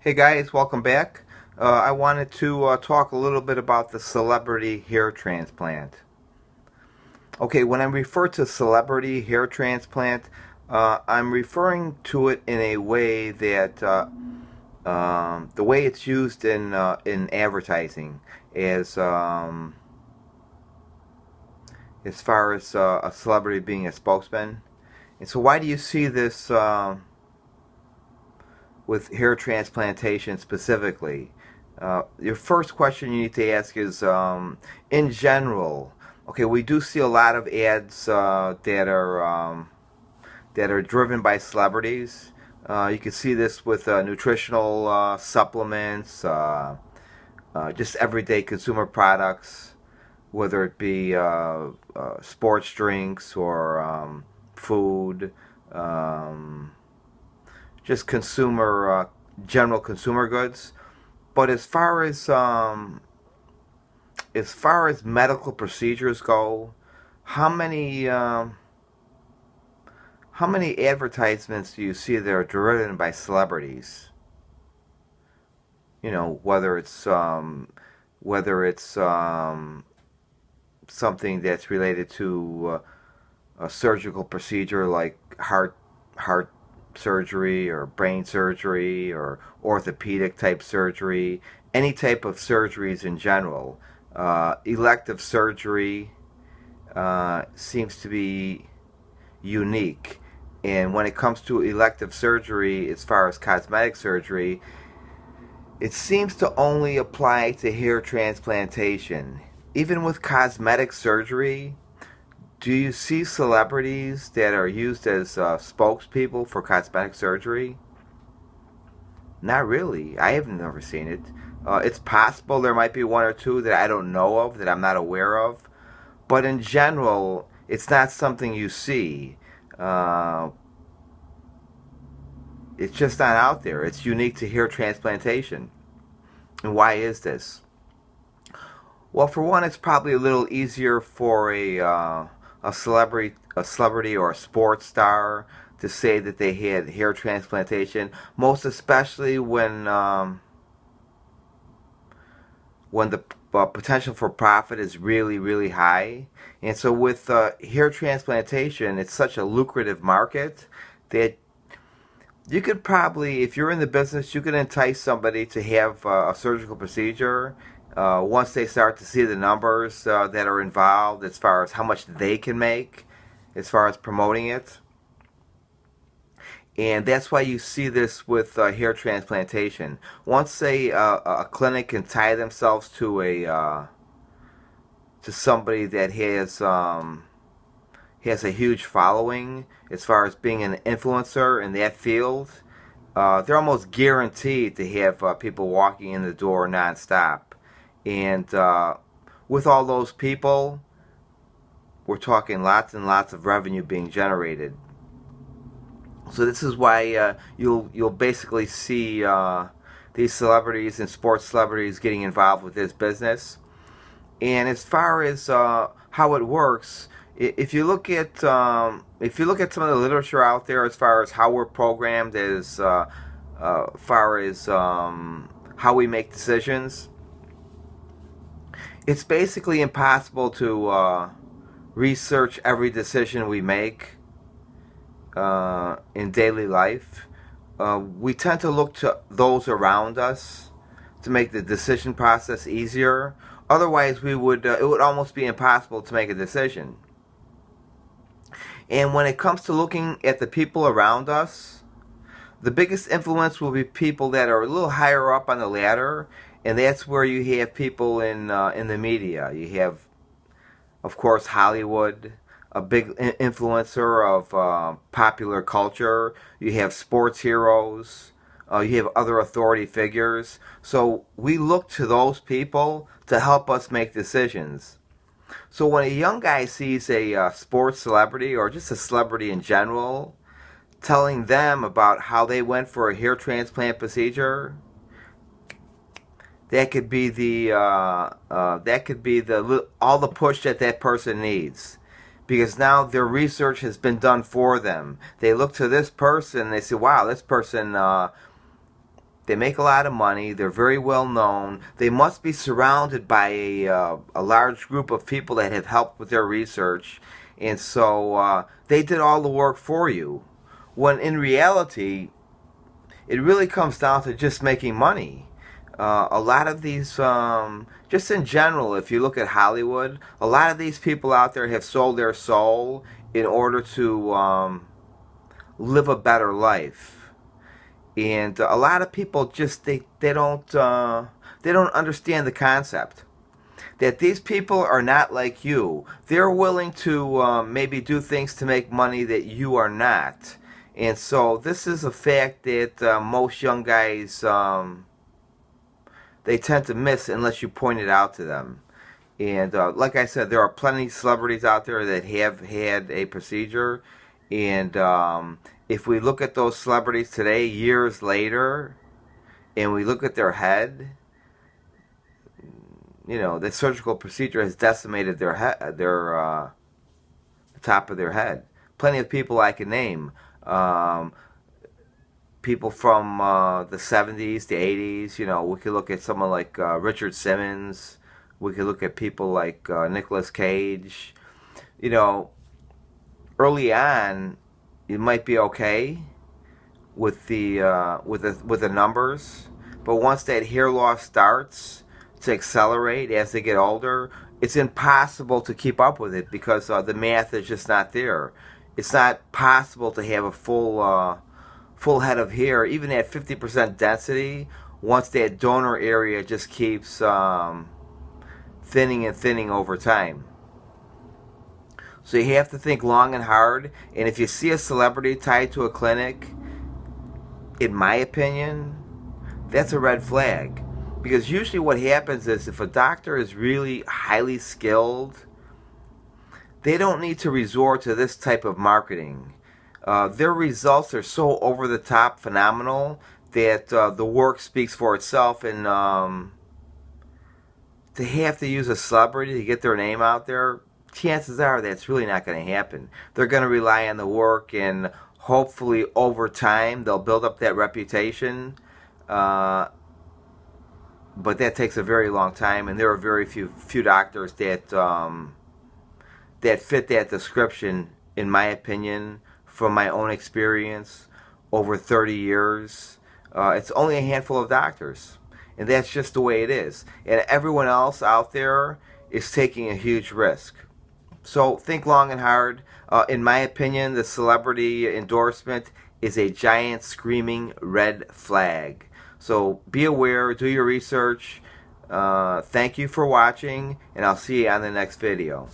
Hey guys, welcome back. I wanted to talk a little bit about the celebrity hair transplant. Okay, when I refer to celebrity hair transplant, I'm referring to it in a way that the way it's used in advertising, as as far as a celebrity being a spokesman. And so, why do you see this with hair transplantation specifically? Your first question you need to ask is, in general, okay, we do see a lot of ads that are driven by celebrities. You can see this with nutritional supplements, just everyday consumer products, whether it be sports drinks or food. Um, just general consumer goods. But as far as medical procedures go, how many how many advertisements do you see that are driven by celebrities? You know, whether it's something that's related to a surgical procedure like heart surgery or brain surgery or orthopedic type surgery, any type of surgeries in general. Elective surgery seems to be unique. And when it comes to elective surgery, as far as cosmetic surgery, it seems to only apply to hair transplantation. Even with cosmetic surgery, do you see celebrities that are used as spokespeople for cosmetic surgery? Not really. I have never seen it. It's possible there might be one or two that I don't know of, that I'm not aware of. But in general, it's not something you see. Uh, it's just not out there. It's unique to hair transplantation. And why is this? Well, for one, it's probably a little easier for a celebrity or a sports star to say that they had hair transplantation. Most especially when the potential for profit is really, really high. And so with hair transplantation, it's such a lucrative market that you could probably, if you're in the business, you could entice somebody to have a surgical procedure once they start to see the numbers that are involved as far as how much they can make, as far as promoting it. And that's why you see this with hair transplantation. Once a clinic can tie themselves to somebody that has a huge following as far as being an influencer in that field, they're almost guaranteed to have people walking in the door nonstop. And with all those people, we're talking lots and lots of revenue being generated. So this is why you'll basically see these celebrities and sports celebrities getting involved with this business. And as far as how it works, if you look at some of the literature out there as far as how we're programmed, as far as how we make decisions, it's basically impossible to research every decision we make in daily life. We tend to look to those around us to make the decision process easier. Otherwise, it would almost be impossible to make a decision. And when it comes to looking at the people around us, the biggest influence will be people that are a little higher up on the ladder, and that's where you have people in the media. You have, of course, Hollywood, a big influencer of popular culture. You have sports heroes. You have other authority figures. So we look to those people to help us make decisions. So when a young guy sees a sports celebrity or just a celebrity in general telling them about how they went for a hair transplant procedure, that could be the all the push that that person needs, because now their research has been done for them. They look to this person and they say, wow, this person They make a lot of money. They're very well known. They must be surrounded by a large group of people that have helped with their research. And so they did all the work for you. When in reality, it really comes down to just making money. A lot of these, just in general, if you look at Hollywood, a lot of these people out there have sold their soul in order to live a better life. And a lot of people just they don't understand the concept that these people are not like you. They're willing to maybe do things to make money that you are not. And so this is a fact that most young guys they tend to miss unless you point it out to them. And like I said, there are plenty of celebrities out there that have had a procedure. And if we look at those celebrities today, years later, and we look at their head, you know, the surgical procedure has decimated their head, the top of their head. Plenty of people I can name. People from the 70s, the 80s. You know, we could look at someone like Richard Simmons. We could look at people like Nicolas Cage. You know, early on, it might be okay with the numbers, but once that hair loss starts to accelerate as they get older, it's impossible to keep up with it because the math is just not there. It's not possible to have a full head of hair, even at 50% density, once that donor area just keeps thinning and thinning over time. So you have to think long and hard, and if you see a celebrity tied to a clinic, in my opinion, that's a red flag. Because usually what happens is if a doctor is really highly skilled, they don't need to resort to this type of marketing. Their results are so over-the-top phenomenal that the work speaks for itself, and to have to use a celebrity to get their name out there, chances are that's really not going to happen. They're going to rely on the work, and hopefully over time they'll build up that reputation. But that takes a very long time, and there are very few doctors that that fit that description, in my opinion, from my own experience over 30 years. It's only a handful of doctors, and that's just the way it is. And everyone else out there is taking a huge risk. So think long and hard. In my opinion, the celebrity endorsement is a giant screaming red flag. So be aware, do your research. Thank you for watching, and I'll see you on the next video.